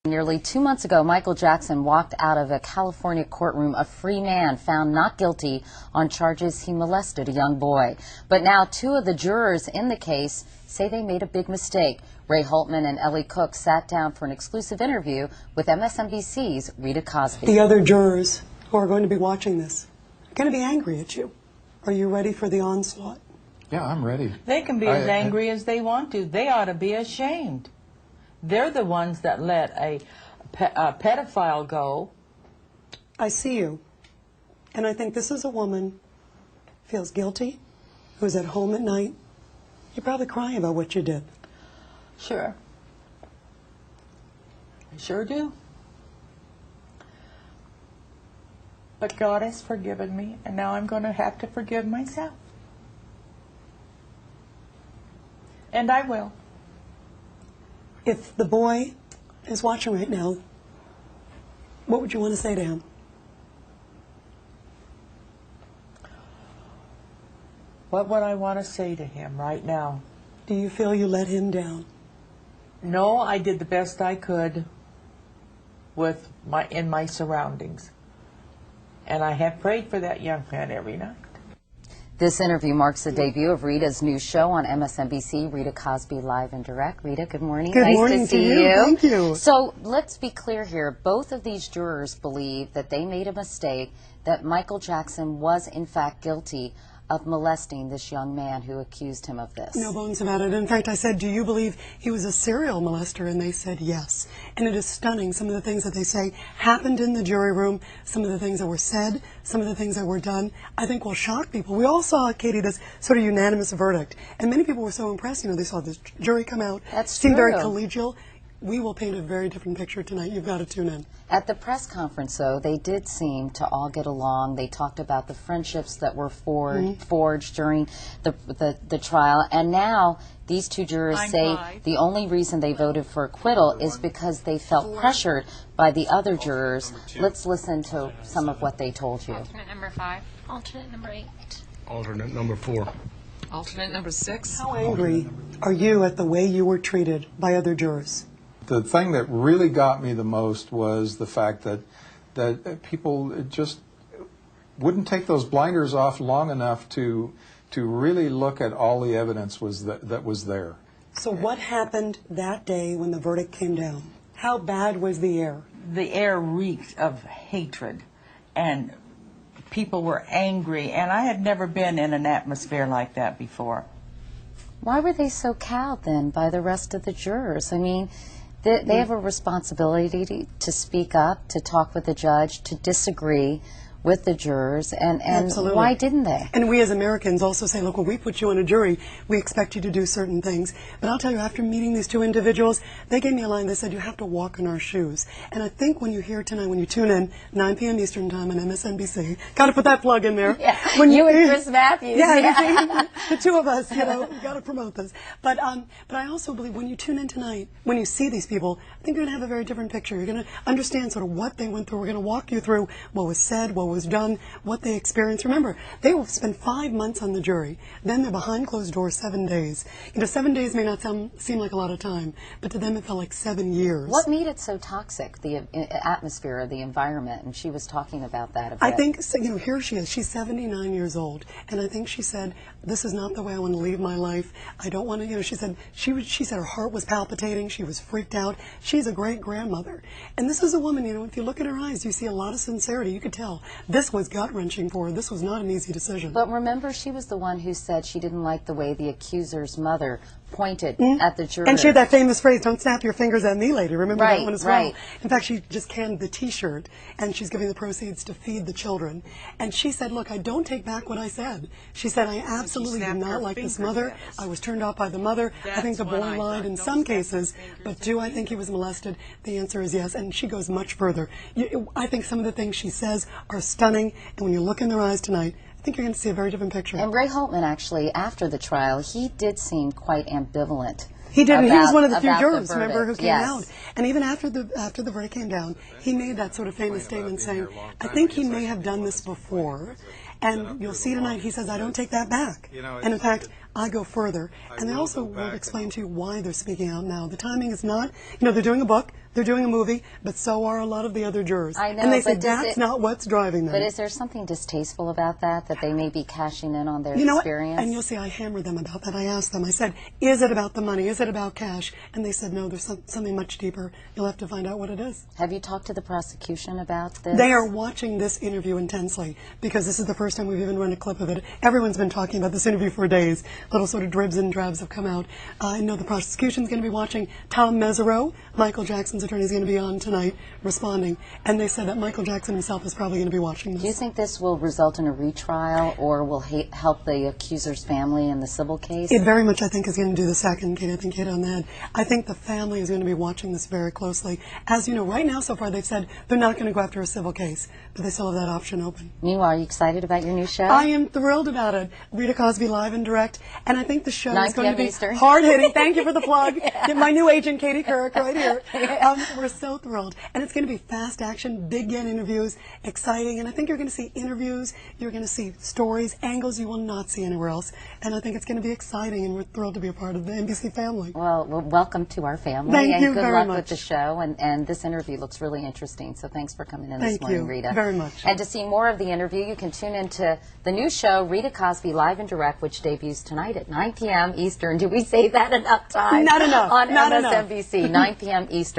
Nearly 2 months ago, Michael Jackson walked out of a California courtroom a free man, found not guilty on charges he molested a young boy. But now 2 of the jurors in the case say they made a big mistake. Ray Holtman and Ellie Cook sat down for an exclusive interview with MSNBC's Rita Cosby. The other jurors who are going to be watching this are going to be angry at you. Are you ready for the onslaught? Yeah, I'm ready. They can be as angry as they want to. They ought to be ashamed. They're the ones that let a pedophile go. I see you. And I think this is a woman who feels guilty, who's at home at night. You're probably crying about what you did. Sure. I sure do. But God has forgiven me, and now I'm going to have to forgive myself. And I will. If the boy is watching right now, what would you want to say to him? What would I want to say to him right now? Do you feel you let him down? No, I did the best I could with in my surroundings. And I have prayed for that young man every night. This interview marks the debut of Rita's new show on MSNBC, Rita Cosby Live and Direct. Rita, good morning. Good morning to see you. Thank you. So let's be clear here. Both of these jurors believe that they made a mistake, that Michael Jackson was in fact guilty of molesting this young man who accused him of this. No bones about it. In fact, I said, do you believe he was a serial molester? And they said yes. And it is stunning, some of the things that they say happened in the jury room, some of the things that were said, some of the things that were done, I think will shock people. We all saw, Katie, this sort of unanimous verdict. And many people were so impressed. You know, they saw this jury come out. That's seemed true. very collegial. We will paint a very different picture tonight. You've got to tune in. At the press conference, though, they did seem to all get along. They talked about the friendships that were forged during the trial. And now these 2 jurors say the only reason they voted for acquittal is because they felt pressured by the other jurors. Let's listen to some of what they told you. Alternate number 5. Alternate number 8. Alternate number 4. Alternate number 6. How angry are you at the way you were treated by other jurors? The thing that really got me the most was the fact that people just wouldn't take those blinders off long enough to really look at all the evidence that was there. So what happened that day when the verdict came down? How bad was the air? The air reeked of hatred, and people were angry, and I had never been in an atmosphere like that before. Why were they so cowed then by the rest of the jurors? I mean, they have a responsibility to speak up, to talk with the judge, to disagree with the jurors, and why didn't they? And we as Americans also say, look, when we put you on a jury, we expect you to do certain things. But I'll tell you, after meeting these 2 individuals, they gave me a line. They said, you have to walk in our shoes. And I think when you hear tonight, when you tune in, 9 p.m. Eastern Time on MSNBC, got to put that plug in there. Yeah, when you and Chris Matthews. Yeah, the 2 of us, you know, we've got to promote this. But I also believe when you tune in tonight, when you see these people, I think you're going to have a very different picture. You're going to understand sort of what they went through. We're going to walk you through what was said, what was done, what they experienced. Remember, they will spend 5 months on the jury. Then they're behind closed doors 7 days. You know, 7 days may not seem like a lot of time, but to them it felt like 7 years. What made it so toxic, the atmosphere, the environment? And she was talking about that a bit. I think, you know, here she is. She's 79 years old. And I think she said, this is not the way I want to leave my life. I don't want to, you know, she said her heart was palpitating. She was freaked out. She's a great grandmother. And this is a woman, you know, if you look at her eyes, you see a lot of sincerity. You could tell this was gut-wrenching for her. This was not an easy decision. But remember, she was the one who said she didn't like the way the accuser's mother pointed at the juror. And she had that famous phrase, don't snap your fingers at me, lady. Remember that one as well? Right. In fact, she just canned the T-shirt, and she's giving the proceeds to feed the children. And she said, look, I don't take back what I said. She said, I absolutely do not like this mother. I was turned off by the mother. I think the boy lied in some cases, but do I think he was molested? The answer is yes, and she goes much further. I think some of the things she says are stunning, and when you look in their eyes tonight, I think you're going to see a very different picture. And Ray Holtman, actually, after the trial, he did seem quite ambivalent. He did. He was one of the few jurors, remember, who came yes. out. And even after the verdict came down, he made that sort of famous statement saying, I think he may have done this before. And you'll see tonight, he says, I don't take that back. And in fact, I go further. And they also will explain to you why they're speaking out now. The timing is not, you know, they're doing a book. They're doing a movie, but so are a lot of the other jurors. I know, and they say but does that's it- not what's driving them. But is there something distasteful about that they may be cashing in on their You know what? experience? And you'll see I hammered them about that. I asked them, I said, is it about the money? Is it about cash? And they said, no, there's something much deeper. You'll have to find out what it is. Have you talked to the prosecution about this? They are watching this interview intensely because this is the first time we've even run a clip of it. Everyone's been talking about this interview for days. Little sort of dribs and drabs have come out. I know the prosecution's going to be watching. Tom Mesereau, Michael Jackson's attorney, is going to be on tonight responding. And they said that Michael Jackson himself is probably going to be watching this. Do you think this will result in a retrial or will help the accuser's family in the civil case? It very much, I think, is going to do the second, Kate. I think Kate on that. I think the family is going to be watching this very closely. As you know, right now, so far, they've said they're not going to go after a civil case, but they still have that option open. Meanwhile, are you excited about your new show? I am thrilled about it. Rita Cosby live and direct, and I think the show 9 is going to p.m. be Eastern. hard-hitting. Thank you for the plug. Get my new agent, Katie Kirk, right here. We're so thrilled. And it's going to be fast action, big get interviews, exciting, and I think you're going to see interviews, you're going to see stories, angles you will not see anywhere else, and I think it's going to be exciting, and we're thrilled to be a part of the NBC family. Well, welcome to our family. Thank and you good very luck much. with the show. And this interview looks really interesting. So thanks for coming in this Thank morning, you Rita. very much. And to see more of the interview, you can tune into the new show, Rita Cosby Live and Direct, which debuts tonight at 9 p.m. Eastern. Do we say that enough times? Not enough. On Not enough. MSNBC, 9 p.m. Eastern.